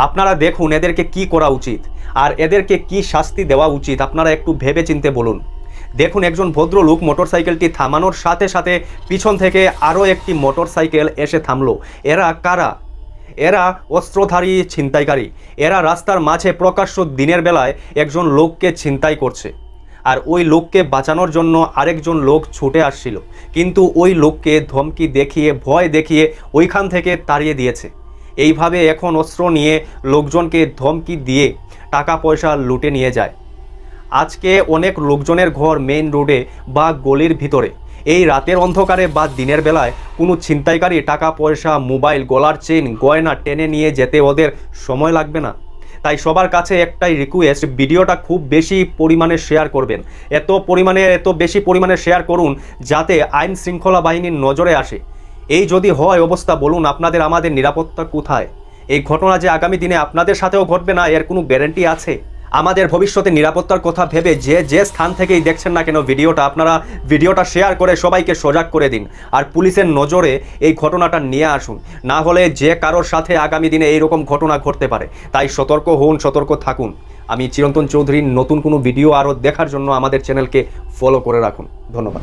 আপনারা দেখুন এদেরকে কি করা উচিত আর এদেরকে কি শাস্তি দেওয়া উচিত, আপনারা একটু ভেবে চিন্তে বলুন। দেখুন একজন ভদ্রলোক মোটরসাইকেলটি থামানোর সাথে সাথে পিছন থেকে আরও একটি মোটরসাইকেল এসে থামলো। এরা কারা? এরা অস্ত্রধারী ছিনতাইকারী। এরা রাস্তার মাঝে প্রকাশ্য দিনের বেলায় একজন লোককে ছিনতাই করছে, আর ওই লোককে বাঁচানোর জন্য আরেকজন লোক ছুটে আসছিল, কিন্তু ওই লোককে ধমকি দেখিয়ে ভয় দেখিয়ে ওইখান থেকে তাড়িয়ে দিয়েছে। এইভাবে এখন অস্ত্র নিয়ে লোকজনকে ধমকি দিয়ে টাকা পয়সা লুটে নিয়ে যায়। আজকে অনেক লোকজনের ঘর মেইন রোডে বা গলির ভিতরে। এই রাতের অন্ধকারে বা দিনের বেলায় কোনো ছিনতাইকারী টাকা পয়সা, মোবাইল, গলার চেইন, গয়না টেনে নিয়ে যেতে ওদের সময় লাগবে না। তাই সবার কাছে একটাই রিকোয়েস্ট, ভিডিওটা খুব বেশি পরিমাণে শেয়ার করবেন। এত বেশি পরিমাণে শেয়ার করুন যাতে আইন শৃঙ্খলা বাহিনীর নজরে আসে। এই যদি হয় অবস্থা, বলুন আপনাদের আমাদের নিরাপত্তা কোথায়? এই ঘটনা যে আগামী দিনে আপনাদের সাথেও ঘটবে না এর কোনো গ্যারান্টি আছে? আমাদের ভবিষ্যতে নিরাপত্তার কথা ভেবে যে স্থান থেকেই দেখছেন না কেন আপনারা ভিডিওটা শেয়ার করে সবাইকে সজাগ করে দিন, আর পুলিশের নজরে এই ঘটনাটা নিয়ে আসুন। না হলে যে কারোর সাথে আগামী দিনে এইরকম ঘটনা ঘটতে পারে। তাই সতর্ক হন, সতর্ক থাকুন। আমি চিরন্তন চৌধুরী। নতুন কোনো ভিডিও আরও দেখার জন্য আমাদের চ্যানেলকে ফলো করে রাখুন। ধন্যবাদ।